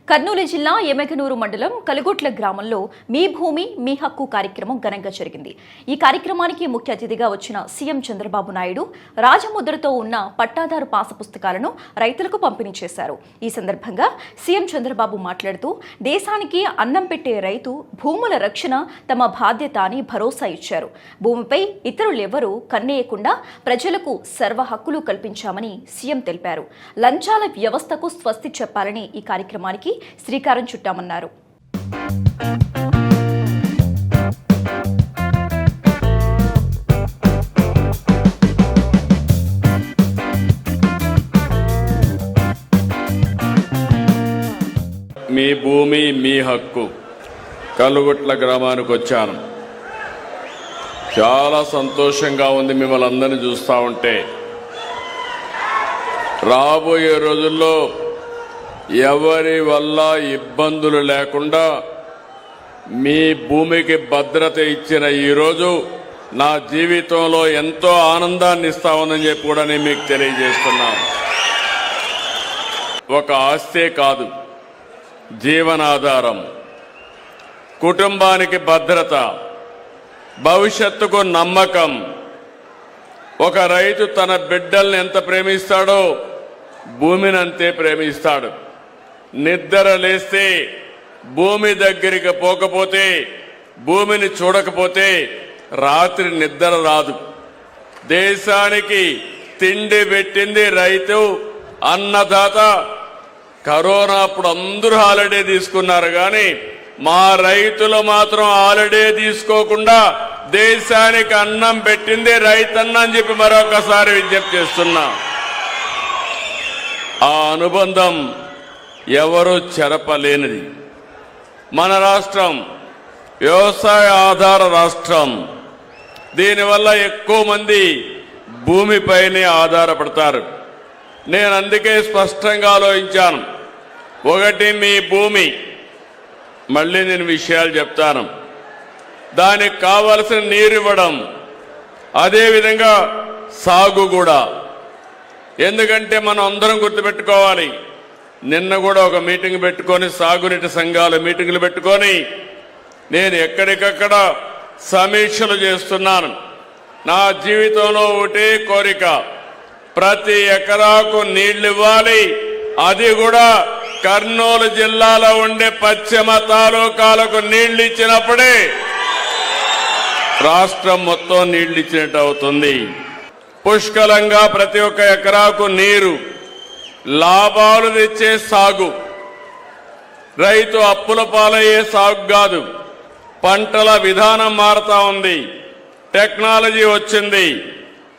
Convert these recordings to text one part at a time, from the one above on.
కర్నూలు జిల్లా ఎమ్మెగనూరు మండలం కలుగొట్ల గ్రామంలో మీ భూమి మీ హక్కు కార్యక్రమం ఘనంగా జరిగింది. ఈ కార్యక్రమానికి ముఖ్య అతిథిగా వచ్చిన సీఎం చంద్రబాబు నాయుడు రాజముద్రతో ఉన్న పట్టాదారు పాస పుస్తకాలను రైతులకు పంపిణీ చేశారు. ఈ సందర్భంగా సీఎం చంద్రబాబు మాట్లాడుతూ దేశానికి అన్నం పెట్టే రైతు భూముల రక్షణ తమ బాధ్యత అని భరోసా ఇచ్చారు. భూమిపై ఇతరులెవరూ కన్నేయకుండా ప్రజలకు సర్వ హక్కులు కల్పించామని సీఎం తెలిపారు. లంచాల వ్యవస్థకు స్వస్తి చెప్పాలని ఈ కార్యక్రమానికి శ్రీకారం చుట్టామన్నారు. మీ భూమి మీ హక్కు కలుగొట్ల గ్రామానికి వచ్చాను. చాలా సంతోషంగా ఉంది మిమ్మల్ని అందరినీ చూస్తూ ఉంటే. రాబోయే రోజుల్లో ఎవరి వల్ల ఇబ్బందులు లేకుండా మీ భూమికి భద్రత ఇచ్చిన ఈరోజు నా జీవితంలో ఎంతో ఆనందాన్ని ఇస్తా ఉందని చెప్పి కూడా నేను మీకు తెలియజేస్తున్నాను. ఒక ఆస్తే కాదు, జీవనాధారం, కుటుంబానికి భద్రత, భవిష్యత్తుకు నమ్మకం. ఒక రైతు తన బిడ్డల్ని ఎంత ప్రేమిస్తాడో భూమిని అంతే ప్రేమిస్తాడు. నిద్ర లేస్తే భూమి దగ్గరికి పోకపోతే, భూమిని చూడకపోతే రాత్రి నిద్ర రాదు. దేశానికి తిండి పెట్టింది రైతు, అన్నదాత. కరోనా అప్పుడు అందరూ హాలిడే తీసుకున్నారు, కానీ మా రైతులు మాత్రం హాలిడే తీసుకోకుండా దేశానికి అన్నం పెట్టింది రైతన్న అని చెప్పి మరొకసారి విజ్ఞప్తి చేస్తున్నా. ఆ అనుబంధం ఎవరు చెరపలేనిది. మన రాష్ట్రం వ్యవసాయ ఆధార రాష్ట్రం. దీనివల్ల ఎక్కువ మంది భూమిపైనే ఆధారపడతారు. నేను అందుకే స్పష్టంగా ఆలోచించాను. ఒకటి, మీ భూమి. మళ్ళీ నేను విషయాలు చెప్తాను. దానికి కావలసిన నీరు ఇవ్వడం, అదేవిధంగా సాగు కూడా. ఎందుకంటే మనం అందరం గుర్తుపెట్టుకోవాలి, నిన్న కూడా ఒక మీటింగ్ పెట్టుకొని సాగునీటి సంఘాల మీటింగులు పెట్టుకొని నేను ఎక్కడికక్కడ సమీక్షలు చేస్తున్నాను. నా జీవితంలో ఒకటే కోరిక, ప్రతి ఎకరాకు నీళ్లు ఇవ్వాలి. అది కూడా కర్నూలు జిల్లాలో ఉండే పశ్చిమ తాలూకాలకు నీళ్లు ఇచ్చినప్పుడే రాష్ట్రం మొత్తం నీళ్లు ఇచ్చినట్టు అవుతుంది. పుష్కలంగా ప్రతి ఒక్క ఎకరాకు నీరు, లాభాలు తెచ్చే సాగు, రైతు అప్పుల పాలయ్యే సాగు కాదు. పంటల విధానం మారుతా ఉంది, టెక్నాలజీ వచ్చింది.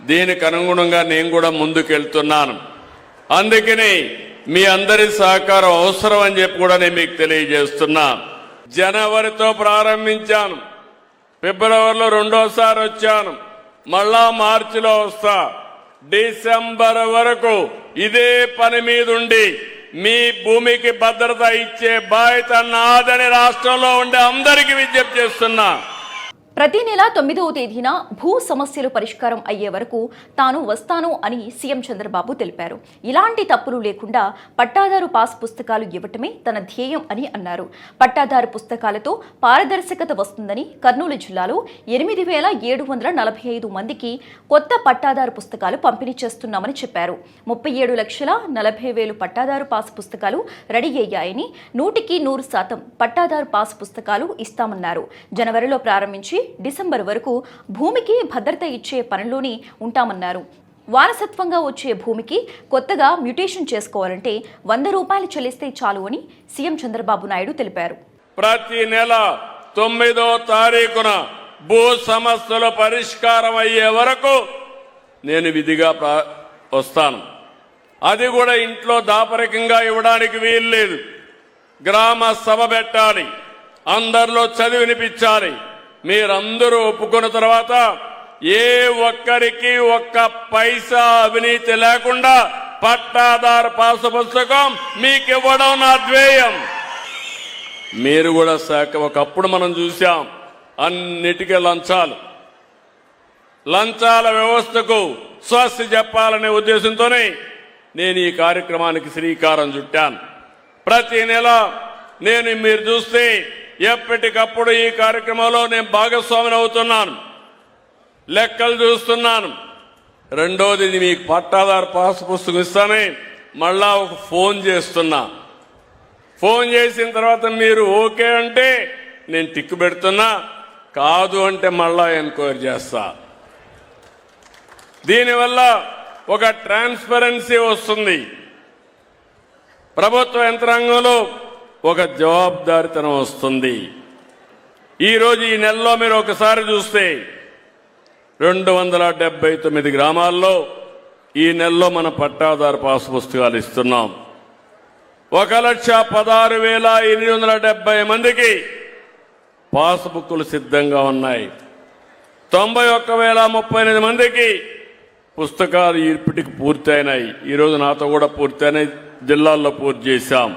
దీనికి అనుగుణంగా నేను కూడా ముందుకెళ్తున్నాను. అందుకని మీ అందరి సహకారం అవసరం అని చెప్పి కూడా నేను మీకు తెలియజేస్తున్నా. జనవరితో ప్రారంభించాను, ఫిబ్రవరిలో రెండోసారి వచ్చాను, మళ్ళా మార్చిలో వస్తా. డిసెంబర్ వరకు ఇదే పని మీద ఉండి మీ భూమికి భద్రత ఇచ్చే బాధ్యత నాదని రాష్ట్రంలో ఉండే అందరికీ విజ్ఞప్తి చేస్తున్నా. ప్రతి నెల 9వ తేదీన భూ సమస్యలు పరిష్కారం అయ్యే వరకు తాను వస్తాను అని సీఎం చంద్రబాబు తెలిపారు. ఇలాంటి తప్పులు లేకుండా పట్టాదారు పాస్ పుస్తకాలు ఇవ్వటమే తన ధ్యేయం అని అన్నారు. పట్టాదారు పుస్తకాలతో పారదర్శకత వస్తుందని, కర్నూలు జిల్లాలో 8,745 మందికి కొత్త పట్టాదారు పుస్తకాలు పంపిణీ చేస్తున్నామని చెప్పారు. 37,40,000 పట్టాదారు పాస్ పుస్తకాలు రెడీ అయ్యాయని, 100% పట్టాదారు పాస్ పుస్తకాలు ఇస్తామన్నారు. జనవరిలో ప్రారంభించి డిసెంబర్ వరకు భూమికి భద్రత ఇచ్చే పనిలోనే ఉంటామన్నారు. వారసత్వంగా వచ్చే భూమికి కొత్తగా మ్యూటేషన్ చేసుకోవాలంటే 100 రూపాయలు చెల్లిస్తే చాలు అని సీఎం చంద్రబాబు నాయుడు తెలిపారు. ప్రతి నెల 9వ తారీఖున భూ సమస్యల పరిష్కారం అయ్యే వరకు నేను విధిగా వస్తాను. అది కూడా ఇంట్లో దాపరికంగా ఇవ్వడానికి వీల్లేదు. గ్రామ సభ పెట్టాలి, అందరిలో చదివినిపించాలి. మీరందరూ ఒప్పుకున్న తర్వాత ఏ ఒక్కరికి ఒక్క పైసా అవినీతి లేకుండా పట్టాదారు పాసు పుస్తకం మీకు ఇవ్వడం నా ధ్యేయం. మీరు కూడా ఒకప్పుడు మనం చూసాం, అన్నిటికీ లంచాల వ్యవస్థకు స్వస్తి చెప్పాలనే ఉద్దేశంతోనే నేను ఈ కార్యక్రమానికి శ్రీకారం చుట్టాను. ప్రతి నెల మీరు చూస్తే ఎప్పటికప్పుడు ఈ కార్యక్రమంలో నేను భాగస్వామిని అవుతున్నాను, లెక్కలు చూస్తున్నాను. రెండోది, మీకు పట్టాదారు పాస్ పుస్తకం ఇస్తానే మళ్ళా ఒక ఫోన్ చేస్తున్నా. ఫోన్ చేసిన తర్వాత మీరు ఓకే అంటే నేను టిక్ పెడుతున్నా, కాదు అంటే మళ్ళా ఎంక్వైరీ చేస్తా. దీనివల్ల ఒక ట్రాన్స్పరెన్సీ వస్తుంది. ప్రభుత్వ యంత్రాంగంలో ఒక జవాబుదారితనం వస్తుంది. ఈరోజు ఈ నెలలో మీరు ఒకసారి చూస్తే 279 గ్రామాల్లో ఈ నెలలో మన పట్టాదారు పాస్ పుస్తకాలు ఇస్తున్నాం. 1,16,870 మందికి పాస్ బుక్కులు సిద్ధంగా ఉన్నాయి. 91,038 మందికి పుస్తకాలు ఇప్పటికి పూర్తయినాయి. ఈరోజు నాతో కూడా పూర్తయినాయి, జిల్లాల్లో పూర్తి చేశాం.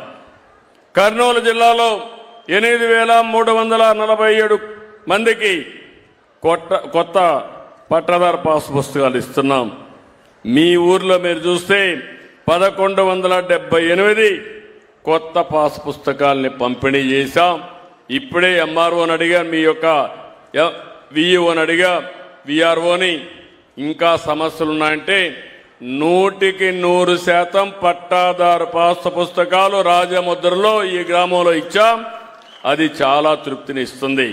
కర్నూలు జిల్లాలో 8,347 మందికి కొత్త పట్టాదారు పాస్ పుస్తకాలు ఇస్తున్నాం. మీ ఊర్లో మీరు చూస్తే 1,178 కొత్త పాస్ పుస్తకాలని పంపిణీ చేశాం. ఇప్పుడే ఎంఆర్ఓని అడిగా, మీ యొక్క విఈఓని అడిగా, విఆర్ఓని, ఇంకా సమస్యలున్నాయంటే 100% పట్టాదారు పాస్ పుస్తకాలు రాజముద్రలో ఈ గ్రామంలో ఇచ్చాం. అది చాలా తృప్తిని ఇస్తుంది.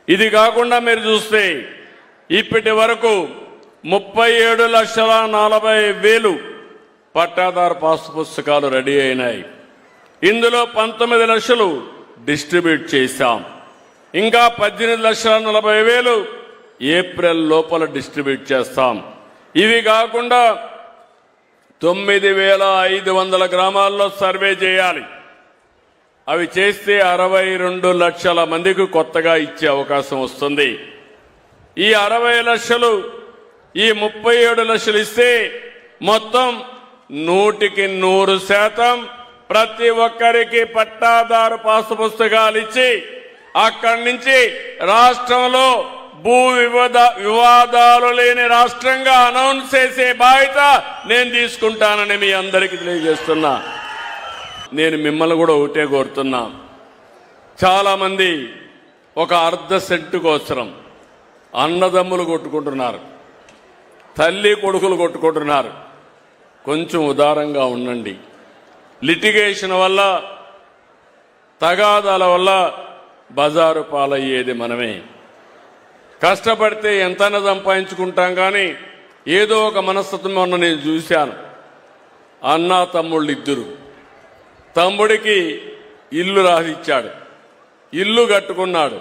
ఇది కాకుండా మీరు చూస్తే ఇప్పటి వరకు 37,40,000 పట్టాదారు పాస్ పుస్తకాలు రెడీ అయినాయి. ఇందులో 19 లక్షలు డిస్ట్రిబ్యూట్ చేశాం. ఇంకా 18,40,000 ఏప్రిల్ లోపల డిస్ట్రిబ్యూట్ చేస్తాం. ఇవి కాకుండా 9,500 గ్రామాల్లో సర్వే చేయాలి. అవి చేస్తే 62 లక్షల మందికి కొత్తగా ఇచ్చే అవకాశం వస్తుంది. ఈ 60 లక్షలు, ఈ 37 లక్షలు ఇస్తే మొత్తం 100% ప్రతి ఒక్కరికి పట్టాదారు పాసు పుస్తకాలు ఇచ్చి అక్కడి నుంచి రాష్ట్రంలో భూ వివాదాలు లేని రాష్ట్రంగా అనౌన్స్ చేసే బాధ్యత నేను తీసుకుంటానని మీ అందరికీ తెలియజేస్తున్నా. నేను మిమ్మల్ని కూడా ఒకటే కోరుతున్నా. చాలా మంది ఒక అర్ధ సెంటు కోసరం అన్నదమ్ములు కొట్టుకుంటున్నారు, తల్లి కొడుకులు కొట్టుకుంటున్నారు. కొంచెం ఉదారంగా ఉండండి. లిటిగేషన్ వల్ల, తగాదాల వల్ల బజారు పాలయ్యేది మనమే. కష్టపడితే ఎంతైనా సంపాదించుకుంటాం, కానీ ఏదో ఒక మనస్తత్వం మొన్న నేను చూశాను. అన్న తమ్ముళ్ళు ఇద్దరు, తమ్ముడికి ఇల్లు రాసిచ్చాడు, ఇల్లు కట్టుకున్నాడు.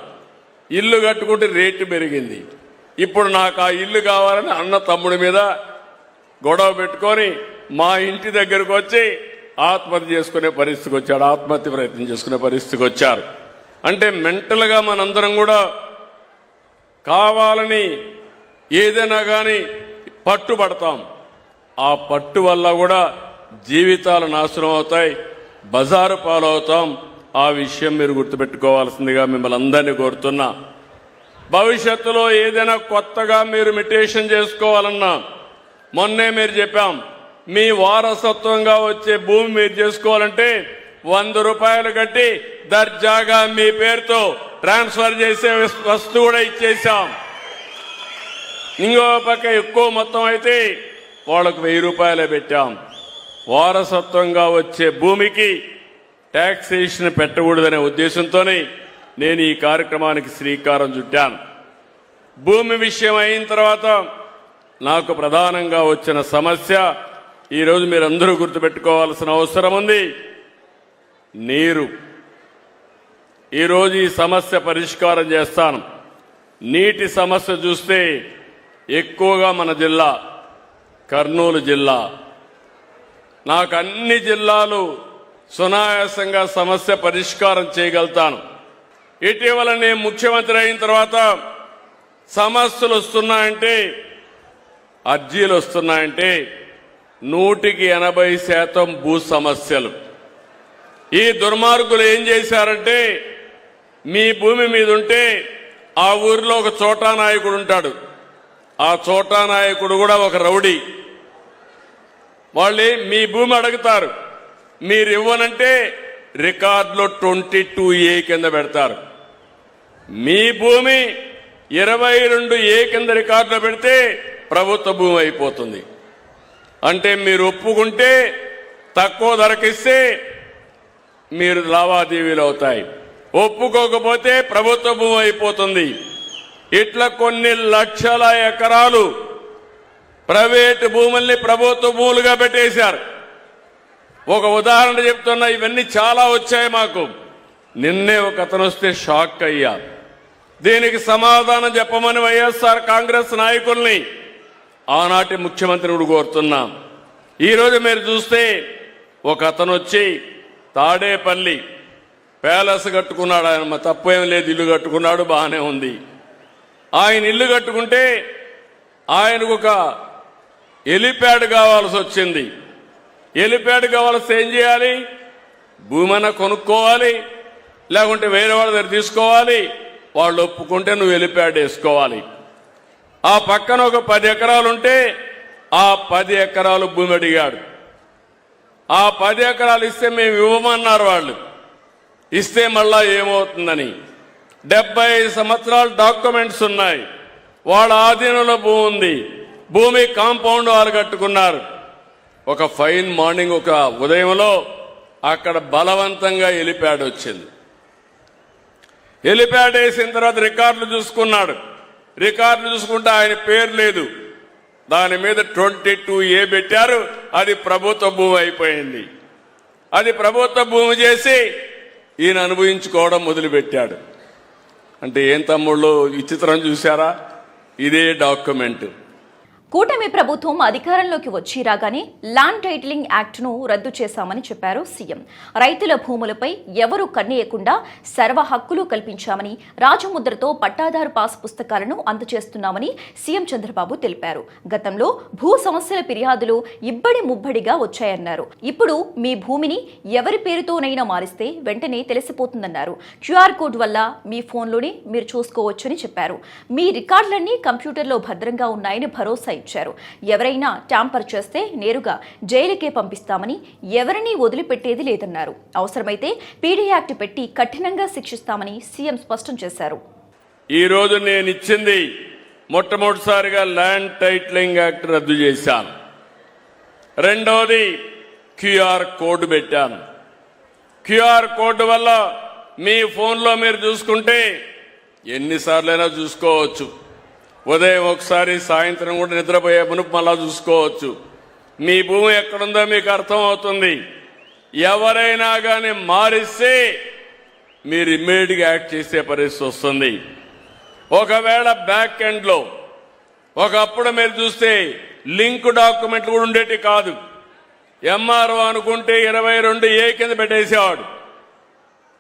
ఇల్లు కట్టుకుంటే రేటు పెరిగింది. ఇప్పుడు నాకు ఆ ఇల్లు కావాలని అన్న తమ్ముడి మీద గొడవ పెట్టుకొని మా ఇంటి దగ్గరకు వచ్చి ఆత్మహత్య చేసుకునే పరిస్థితికి వచ్చాడు, ఆత్మహత్య ప్రయత్నం చేసుకునే పరిస్థితికి వచ్చారు. అంటే మెంటల్గా మనందరం కూడా కావాలని ఏదైనా కానీ పట్టుబడతాం. ఆ పట్టు వల్ల కూడా జీవితాలు నాశనం అవుతాయి, బజారు పాలవుతాం. ఆ విషయం మీరు గుర్తుపెట్టుకోవాల్సిందిగా మిమ్మల్ని అందరినీ కోరుతున్నా. భవిష్యత్తులో ఏదైనా కొత్తగా మీరు మెడిటేషన్ చేసుకోవాలన్నా, మొన్నే మీరు చెప్పాం, మీ వారసత్వంగా వచ్చే భూమి మీరు చేసుకోవాలంటే 100 రూపాయలు కట్టి దర్జాగా మీ పేరుతో ట్రాన్స్ఫర్ చేసే వస్తువు కూడా ఇచ్చేసాం. ఇంకో పక్క ఎక్కువ మొత్తం అయితే వాళ్ళకు 1000 రూపాయలే పెట్టాం. వారసత్వంగా వచ్చే భూమికి ట్యాక్సేషన్ పెట్టకూడదనే ఉద్దేశంతోనే నేను ఈ కార్యక్రమానికి శ్రీకారం చుట్టాను. భూమి విషయం అయిన తర్వాత నాకు ప్రధానంగా వచ్చిన సమస్య, ఈరోజు మీరందరూ గుర్తుపెట్టుకోవాల్సిన అవసరం ఉంది, నీరు. ఈరోజు ఈ సమస్య పరిష్కారం చేస్తాను. నీటి సమస్య చూస్తే ఎక్కువగా మన జిల్లా కర్నూలు జిల్లా. నాకు అన్ని జిల్లాలు సునాయాసంగా సమస్య పరిష్కారం చేయగలుగుతాను. ఇటీవల నేను ముఖ్యమంత్రి అయిన తర్వాత సమస్యలు వస్తున్నాయంటే, అర్జీలు వస్తున్నాయంటే 180% భూ సమస్యలు. ఈ దుర్మార్గులు ఏం చేశారంటే, మీ భూమి మీద ఉంటే ఆ ఊరిలో ఒక చోటా నాయకుడు ఉంటాడు, ఆ చోటా నాయకుడు కూడా ఒక రౌడీ. వాళ్ళు మీ భూమి అడుగుతారు, మీరు ఇవ్వనంటే రికార్డులో 22A కింద పెడతారు. మీ భూమి 22A కింద రికార్డులో పెడితే ప్రభుత్వ భూమి అయిపోతుంది. అంటే మీరు ఒప్పుకుంటే తక్కువ ధరకిస్తే మీరు లావాదేవీలు అవుతాయి, ఒప్పుకోకపోతే ప్రభుత్వ భూమి అయిపోతుంది. ఇట్లా కొన్ని లక్షల ఎకరాలు ప్రైవేటు భూముల్ని ప్రభుత్వ భూములుగా పెట్టేశారు. ఒక ఉదాహరణ చెప్తున్నా, ఇవన్నీ చాలా వచ్చాయి మాకు. నిన్నే ఒక అతను వస్తే షాక్ అయ్యా. దీనికి సమాధానం చెప్పమని వైఎస్ఆర్ కాంగ్రెస్ నాయకుల్ని ఆనాటి ముఖ్యమంత్రిని కోరుతున్నాం. ఈరోజు మీరు చూస్తే ఒక అతను వచ్చి తాడేపల్లి ప్యాలెస్ కట్టుకున్నాడు. ఆయన తప్పేం లేదు, ఇల్లు కట్టుకున్నాడు, బాగానే ఉంది. ఆయన ఇల్లు కట్టుకుంటే ఆయనకు ఒక హెలిప్యాడ్ కావాల్సి వచ్చింది. హెలిప్యాడ్ కావాల్సి ఏం చేయాలి? భూమైనా కొనుక్కోవాలి, లేకుంటే వేరే వాళ్ళ దగ్గర తీసుకోవాలి. వాళ్ళు ఒప్పుకుంటే నువ్వు హెలిప్యాడ్ వేసుకోవాలి. ఆ పక్కన ఒక 10 ఎకరాలు ఉంటే ఆ 10 ఎకరాలు భూమి అడిగాడు. ఆ 10 ఎకరాలు ఇస్తే మేము ఇవ్వమన్నారు వాళ్ళు. ఇస్తే మళ్ళా ఏమవుతుందని 75 సంవత్సరాల డాక్యుమెంట్స్ ఉన్నాయి. వాళ్ళ ఆధీనంలో భూమి ఉంది. భూమి కాంపౌండ్ వాళ్ళు కట్టుకున్నారు. ఒక ఫైన్ మార్నింగ్, ఒక ఉదయంలో అక్కడ బలవంతంగా హెలిప్యాడ్ వచ్చింది. హెలిప్యాడ్ వేసిన తర్వాత రికార్డులు చూసుకున్నాడు. రికార్డులు చూసుకుంటే ఆయన పేరు లేదు, దాని మీద 22A పెట్టారు. అది ప్రభుత్వ భూమి అయిపోయింది. అది ప్రభుత్వ భూమి చేసి ఈయన అనుభవించుకోవడం మొదలుపెట్టాడు. అంటే ఏం తమ్ముళ్ళు విచిత్రం చూశారా? ఇదే డాక్యుమెంట్. కూటమి ప్రభుత్వం అధికారంలోకి వచ్చి రాగానే ల్యాండ్ టైటిలింగ్ యాక్ట్ ను రద్దు చేశామని చెప్పారు సీఎం. రైతుల భూములపై ఎవరూ కన్నేయకుండా సర్వ హక్కులు కల్పించామని, రాజముద్రతో పట్టాదారు పాస్ పుస్తకాలను అందజేస్తున్నామని సీఎం చంద్రబాబు తెలిపారు. గతంలో భూ సమస్యల ఫిర్యాదులు ఇబ్బడి ముబ్బడిగా వచ్చాయన్నారు. ఇప్పుడు మీ భూమిని ఎవరి పేరుతోనైనా మారిస్తే వెంటనే తెలిసిపోతుందన్నారు. క్యూఆర్ కోడ్ వల్ల మీ ఫోన్లోనే మీరు చూసుకోవచ్చని చెప్పారు. మీ రికార్డులన్నీ కంప్యూటర్లో భద్రంగా ఉన్నాయని భరోసా ఇచ్చారు. ఎవరైనా ట్యాంపర్ చేస్తే నేరుగా జైలుకే పంపిస్తామని, ఎవరినీ వదిలిపెట్టేది లేదన్నారు. అవసరమైతే పీడీ యాక్ట్ పెట్టి కఠినంగా శిక్షిస్తామని సీఎం స్పష్టం చేశారు. ఈ రోజు నేను ఇచ్చింది మొట్టమొదటిసారిగా ల్యాండ్ టైటిలింగ్ యాక్ట్ రద్దు చేశాను. రెండవది క్యూఆర్ కోడ్ పెట్టాను. క్యూఆర్ కోడ్ వల్ల మీ ఫోన్లో మీరు చూసుకుంటే ఎన్నిసార్లైనా చూసుకోవచ్చు. ఉదయం ఒకసారి, సాయంత్రం కూడా నిద్రపోయే మునుపు మళ్ళా చూసుకోవచ్చు. మీ భూమి ఎక్కడుందో మీకు అర్థం అవుతుంది. ఎవరైనా కానీ మారిస్తే మీరు ఇమ్మీడియట్గా యాక్ట్ చేసే పరిస్థితి వస్తుంది. ఒకవేళ బ్యాక్ ఎండ్లో ఒకప్పుడు మీరు చూస్తే లింక్ డాక్యుమెంట్లు కూడా ఉండేటి కాదు. ఎంఆర్ఓ అనుకుంటే 22A కింద పెట్టేసేవాడు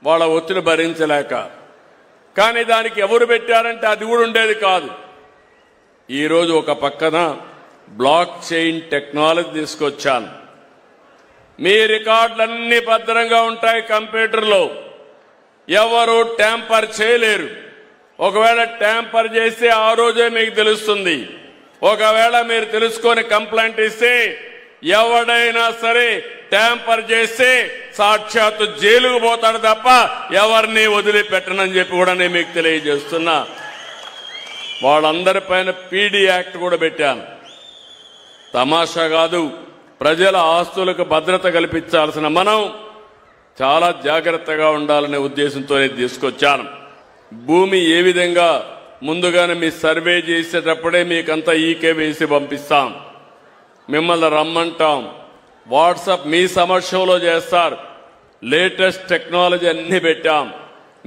వాళ్ళ ఒత్తిడి భరించలేక. కానీ దానికి ఎవరు పెట్టారంటే అది కూడా ఉండేది కాదు. ఈరోజు ఒక పక్కన బ్లాక్ చైన్ టెక్నాలజీ తీసుకొచ్చాను. మీ రికార్డులన్నీ భద్రంగా ఉంటాయి కంప్యూటర్లో, ఎవరు ట్యాంపర్ చేయలేరు. ఒకవేళ ట్యాంపర్ చేస్తే ఆ రోజే మీకు తెలుస్తుంది. ఒకవేళ మీరు తెలుసుకొని కంప్లైంట్ ఇస్తే ఎవడైనా సరే ట్యాంపర్ చేస్తే సాక్షాత్తు జైలుకు పోతాడు తప్ప ఎవరిని వదిలిపెట్టనని చెప్పి కూడా నేను మీకు తెలియజేస్తున్నా. వాళ్ళందరిపైన పీడీ యాక్ట్ కూడా పెట్టాను. తమాషా కాదు, ప్రజల ఆస్తులకు భద్రత కల్పించాల్సిన మనం చాలా జాగ్రత్తగా ఉండాలనే ఉద్దేశంతోనే తీసుకొచ్చాను. భూమి ఏ విధంగా ముందుగానే మీ సర్వే చేసేటప్పుడే మీకంతా ఈకే వేసి పంపిస్తాం. మిమ్మల్ని రమ్మంటాం. వాట్సాప్ మీ సమక్షంలో చేస్తారు. లేటెస్ట్ టెక్నాలజీ అన్ని పెట్టాం.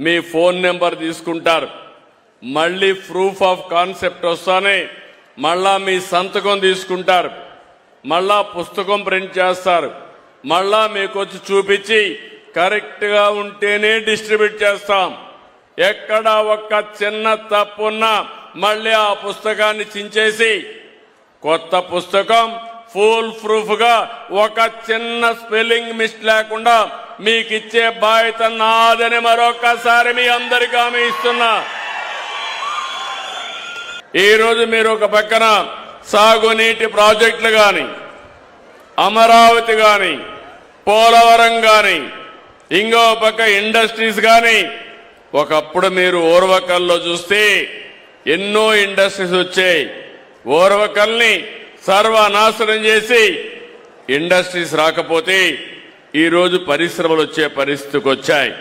మీ ఫోన్ నెంబర్ తీసుకుంటారు. మళ్ళీ ప్రూఫ్ ఆఫ్ కాన్సెప్ట్ వస్తానే మళ్ళా మీ సంతకం తీసుకుంటారు. మళ్ళా పుస్తకం ప్రింట్ చేస్తారు. మళ్ళా మీకు వచ్చి చూపించి కరెక్ట్గా ఉంటేనే డిస్ట్రిబ్యూట్ చేస్తాం. ఎక్కడ ఒక్క చిన్న తప్పున్నా మళ్ళీ ఆ పుస్తకాన్ని చించేసి కొత్త పుస్తకం ఫుల్ ప్రూఫ్ గా ఒక చిన్న స్పెల్లింగ్ మిస్ లేకుండా మీకు ఇచ్చే బాధ్యత నాదని మరొకసారి మీ అందరికీ హామీ ఇస్తున్నా. ఈ రోజు మీరు ఒక పక్కన సాగునీటి ప్రాజెక్టులు గాని, అమరావతి గాని, పోలవరం గాని, ఇంకో పక్క ఇండస్ట్రీస్ కానీ ఒకప్పుడు మీరు ఓర్వకల్లో చూస్తే ఎన్నో ఇండస్ట్రీస్ వచ్చాయి. ఓర్వకల్ని సర్వనాశనం చేసి ఇండస్ట్రీస్ రాకపోతే ఈరోజు పరిశ్రమలు వచ్చే పరిస్థితికి వచ్చాయి.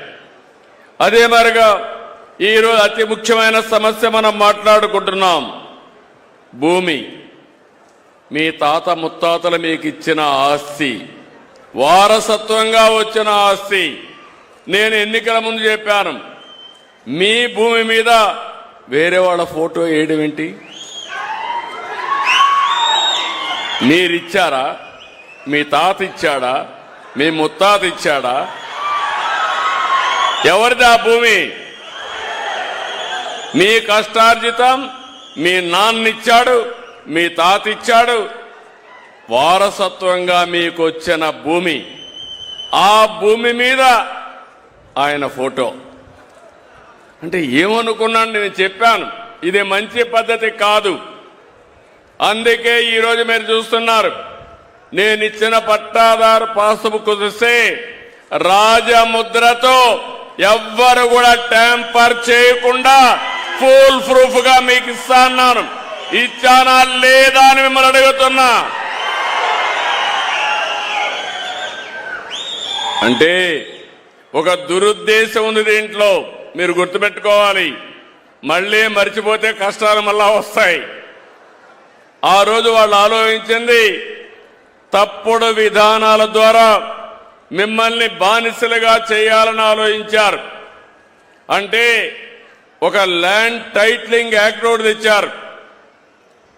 అదే మరిగా ఈరోజు అతి ముఖ్యమైన సమస్య మనం మాట్లాడుకుంటున్నాం. భూమి. మీ తాత ముత్తాతలు మీకు ఇచ్చిన ఆస్తి, వారసత్వంగా వచ్చిన ఆస్తి. నేను ఎన్నికల ముందు చెప్పాను, మీ భూమి మీద వేరే వాళ్ళ ఫోటో వేయడం ఏంటి? మీరిచ్చారా? మీ తాత ఇచ్చాడా? మీ ముత్తాత ఇచ్చాడా? ఎవరిది ఆ భూమి? మీ కష్టార్జితం మీ నాన్నిచ్చాడు, మీ తాత ఇచ్చాడు. వారసత్వంగా మీకు వచ్చిన భూమి, ఆ భూమి మీద ఆయన ఫోటో. అంటే ఏమనుకున్నాను? నేను చెప్పాను, ఇది మంచి పద్ధతి కాదు. అందుకే ఈరోజు మీరు చూస్తున్నారు, నేను ఇచ్చిన పట్టాదారు పాస్బుక్ చూస్తే రాజముద్రతో ఎవ్వరు కూడా ట్యాంపర్ చేయకుండా ఫుల్ ప్రూఫ్ గా మీకు ఇస్తాను. ఇచ్చానా లేదా అని మిమ్మల్ని అడుగుతున్నా. అంటే ఒక దురుద్దేశం ఉంది దీంట్లో, మీరు గుర్తుపెట్టుకోవాలి. మళ్ళీ మర్చిపోతే కష్టాలు మళ్ళా వస్తాయి. ఆ రోజు వాళ్ళు ఆలోచించింది తప్పుడు విధానాల ద్వారా మిమ్మల్ని బానిసలుగా చేయాలని ఆలోచించారు. అంటే ఒక ల్యాండ్ టైటిలింగ్ యాక్ట్ ఒకటి తెచ్చారు.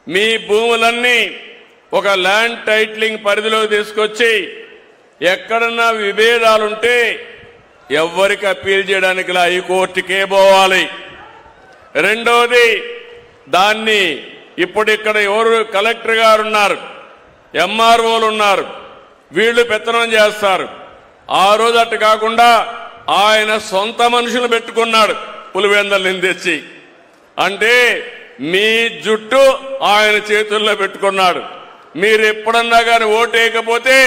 మీ భూములన్నీ ఒక ల్యాండ్ టైటిలింగ్ పరిధిలోకి తీసుకొచ్చి ఎక్కడన్నా విభేదాలుంటే ఎవ్వరికి అప్పీల్ చేయడానికి హైకోర్టుకే పోవాలి. రెండోది, దాన్ని ఇప్పుడు ఇక్కడ ఎవరు కలెక్టర్ గారు ఉన్నారు, ఎంఆర్ఓలు ఉన్నారు, వీళ్ళు పెత్తనం చేస్తారు. ఆ రోజు అట్టు కాకుండా ఆయన సొంత మనుషులు పెట్టుకున్నాడు పులివెందల్ని తెచ్చి. అంటే మీ జుట్టు ఆయన చేతుల్లో పెట్టుకున్నాడు. మీరు ఎప్పుడన్నా కానీ ఓటేయకపోతే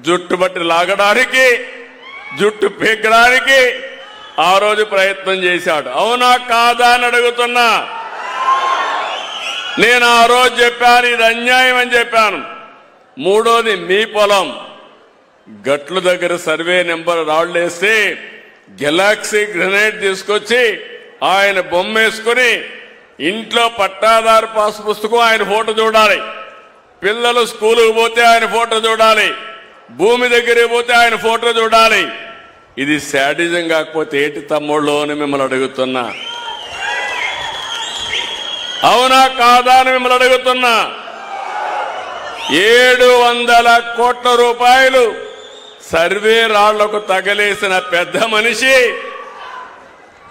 జుట్టు బట్టి లాగడానికి, జుట్టు పీకడానికి ఆ రోజు ప్రయత్నం చేశాడు. అవునా కాదా అని అడుగుతున్నా. నేను ఆ రోజు చెప్పాను, ఇది అన్యాయం అని చెప్పాను. మూడోది, మీ పొలం గట్ల దగ్గర సర్వే నెంబర్ రాళ్లేస్తే గెలాక్సీ గ్రెనేడ్ తీసుకొచ్చి ఆయన బొమ్మ వేసుకుని ఇంట్లో పట్టాదారు పాస్ పుస్తకం ఆయన ఫోటో చూడాలి, పిల్లలు స్కూలుకు పోతే ఆయన ఫోటో చూడాలి, భూమి దగ్గరికి పోతే ఆయన ఫోటో చూడాలి. ఇది శాడిజం కాకపోతే ఏంటి తమ్ముళ్ళు అని మిమ్మల్ని అడుగుతున్నా. అవునా కాదా అని మిమ్మల్ని అడుగుతున్నా. 700 కోట్ల రూపాయలు సర్వే రాళ్లకు తగలేసిన పెద్ద మనిషి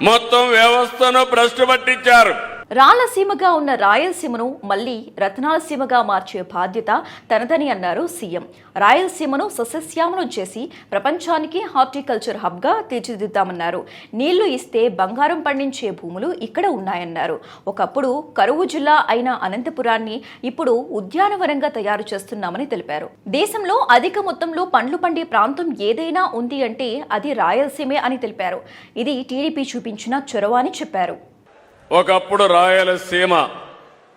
మొత్తం వ్యవస్థను భ్రష్టు పట్టించారు. రాళ్లసీమగా ఉన్న రాయలసీమను మళ్లీ రత్నాలసీమగా మార్చే బాధ్యత తనదని అన్నారు సీఎం. రాయలసీమను సస్యశ్యామలం చేసి ప్రపంచానికి హార్టికల్చర్ హబ్ గా తీర్చిదిద్దామన్నారు. నీళ్లు ఇస్తే బంగారం పండించే భూములు ఇక్కడ ఉన్నాయన్నారు. ఒకప్పుడు కరువు జిల్లా అయిన అనంతపురాన్ని ఇప్పుడు ఉద్యానవనంగా తయారు చేస్తున్నామని తెలిపారు. దేశంలో అధిక మొత్తంలో పండ్లు పండే ప్రాంతం ఏదైనా ఉంది అంటే అది రాయలసీమే అని తెలిపారు. ఇది టీడీపీ చూపించిన చొరవ అని చెప్పారు. ఒకప్పుడు రాయలసీమ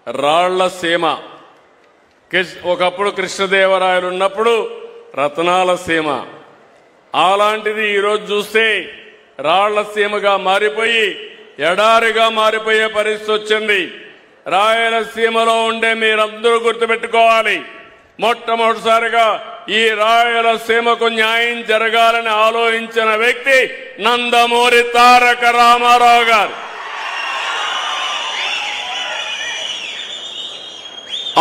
రాళ్లసీమ, ఒకప్పుడు కృష్ణదేవరాయలు ఉన్నప్పుడు రత్నాలసీమ. అలాంటిది ఈరోజు చూస్తే రాళ్లసీమగా మారిపోయి ఎడారిగా మారిపోయే పరిస్థితి వచ్చింది. రాయలసీమలో ఉండే మీరందరూ గుర్తుపెట్టుకోవాలి, మొట్టమొదటిసారిగా ఈ రాయలసీమకు న్యాయం జరగాలని ఆలోచించిన వ్యక్తి నందమూరి తారక రామారావు గారు.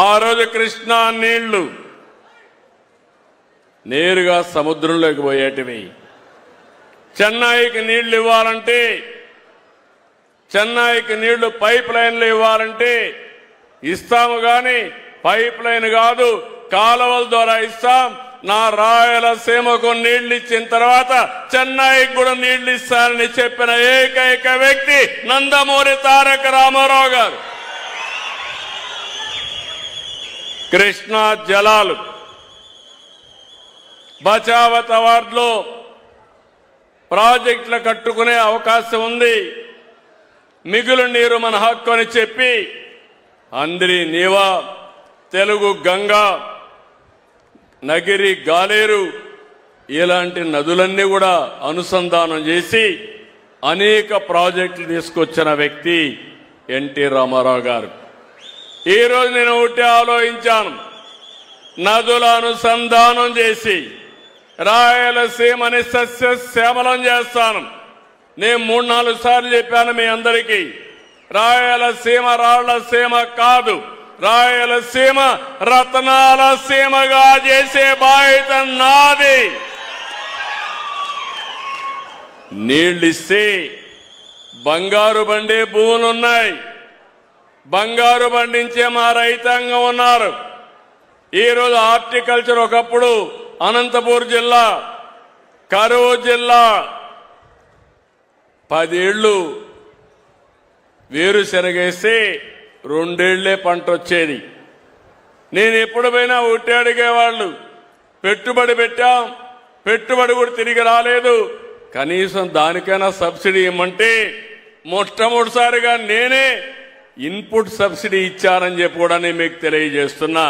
ఆ రోజు కృష్ణా నీళ్లు నేరుగా సముద్రంలోకి పోయేటివి. చెన్నైకి నీళ్లు ఇవ్వాలంటే, చెన్నైకి నీళ్లు పైప్ లైన్లు ఇవ్వాలంటే ఇస్తాము, కానీ పైప్ లైన్ కాదు, కాలువల ద్వారా ఇస్తాం. నా రాయలసీమకు నీళ్లు ఇచ్చిన తర్వాత చెన్నైకి కూడా నీళ్లు ఇస్తానని చెప్పిన ఏకైక వ్యక్తి నందమూరి తారక రామారావు గారు. కృష్ణా జలాలు బచావత్ అవార్డులో ప్రాజెక్టులు కట్టుకునే అవకాశం ఉంది. మిగులు నీరు మన హక్కు అని చెప్పి అంద్రి నీవా, తెలుగు గంగా, నగిరి గాలేరు ఇలాంటి నదులన్నీ కూడా అనుసంధానం చేసి అనేక ప్రాజెక్టులు తీసుకొచ్చిన వ్యక్తి ఎన్టీ రామారావు గారు. ఈరోజు నేను ఒకటి ఆలోచించాను, నదుల అనుసంధానం చేసి రాయలసీమని సస్యశ్యామలం చేస్తాను. నేను 3-4 సార్లు చెప్పాను మీ అందరికీ, రాయలసీమ రాళ్లసీమ కాదు, రాయలసీమ రత్నాల సీమగా చేసే బాధ్యత నాది. నీళ్ళిస్తే బంగారు బండే భూములున్నాయి, బంగారు పండించే మా రైతాంగం ఉన్నారు. ఈరోజు హార్టికల్చర్ ఒకప్పుడు అనంతపూర్ జిల్లా, కరూరు జిల్లా 10 ఏళ్లు వేరుశెనగేస్తే 2 ఏళ్లే పంట వచ్చేది. నేను ఎప్పుడు పోయినా ఒకటి అడిగేవాళ్ళు, పెట్టుబడి పెట్టాం, పెట్టుబడి కూడా తిరిగి రాలేదు, కనీసం దానికైనా సబ్సిడీ ఇవ్వమంటే మొట్టమొదటిసారిగా నేనే ఇన్పుట్ సబ్సిడీ ఇచ్చానని చెప్పి కూడా నేను మీకు తెలియజేస్తున్నా.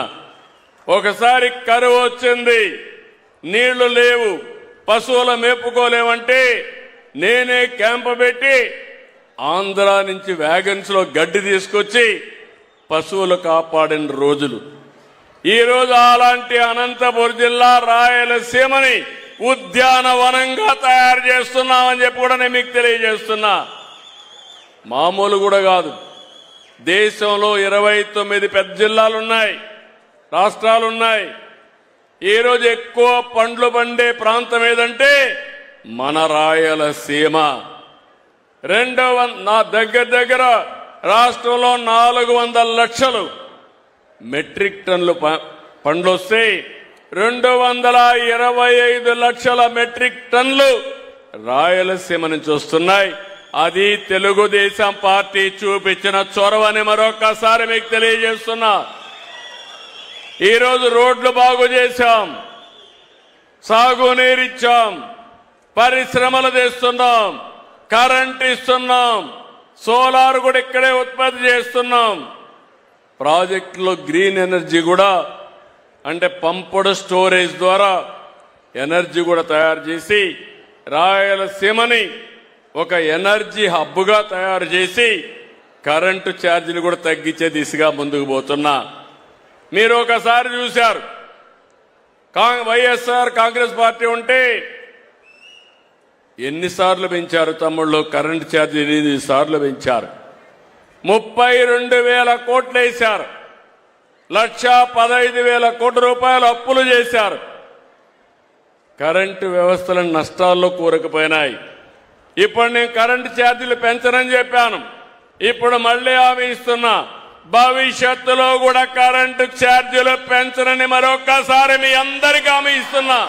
ఒకసారి కరువు వచ్చింది, నీళ్లు లేవు, పశువుల మేపుకోలేమంటే నేనే క్యాంపు పెట్టి ఆంధ్ర నుంచి వ్యాగన్స్ లో గడ్డి తీసుకొచ్చి పశువులు కాపాడిన రోజులు. ఈరోజు అలాంటి అనంతపురం జిల్లా రాయలసీమని ఉద్యానవనంగా తయారు చేస్తున్నామని చెప్పి కూడా నేను మీకు తెలియజేస్తున్నా. మామూలు కూడా కాదు, దేశంలో 29 పెద్ద జిల్లాలున్నాయి, రాష్ట్రాలున్నాయి. ఈరోజు ఎక్కువ పండ్లు పండే ప్రాంతం ఏదంటే మన రాయలసీమ. నా దగ్గర రాష్ట్రంలో 400 లక్షలు మెట్రిక్ టన్నులు పండ్లు వస్తే 225 లక్షల మెట్రిక్ టన్నులు రాయలసీమ నుంచి వస్తున్నాయి. అది తెలుగుదేశం పార్టీ చూపించిన చొరవని మరొకసారి మీకు తెలియజేస్తున్నా. ఈరోజు రోడ్లు బాగు చేశాం, సాగునీరిచ్చాం, పరిశ్రమలు తెస్తున్నాం, కరెంట్ ఇస్తున్నాం, సోలార్ కూడా ఇక్కడే ఉత్పత్తి చేస్తున్నాం. ప్రాజెక్టులో గ్రీన్ ఎనర్జీ కూడా అంటే పంపుడు స్టోరేజ్ ద్వారా ఎనర్జీ కూడా తయారు చేసి రాయలసీమని ఒక ఎనర్జీ హబ్గా తయారు చేసి కరెంటు ఛార్జీలు కూడా తగ్గించే దిశగా ముందుకు పోతున్నా. మీరు ఒకసారి చూశారు, వైఎస్ఆర్ కాంగ్రెస్ పార్టీ ఉంటే ఎన్నిసార్లు పెంచారు తమ్ముళ్ళు కరెంటు ఛార్జీ? 8 సార్లు పెంచారు. 32,000 కోట్లు వేశారు, 1,15,000 కోట్ల రూపాయలు అప్పులు చేశారు. కరెంటు వ్యవస్థలను నష్టాల్లో కూరకపోయినాయి. ఇప్పుడు నేను కరెంటు ఛార్జీలు పెంచనని చెప్పాను, ఇప్పుడు మళ్లీ హామీ ఇస్తున్నా, భవిష్యత్తులో కూడా కరెంటు ఛార్జీలు పెంచనని మరొకసారి మీ అందరికీ హామీ ఇస్తున్నా.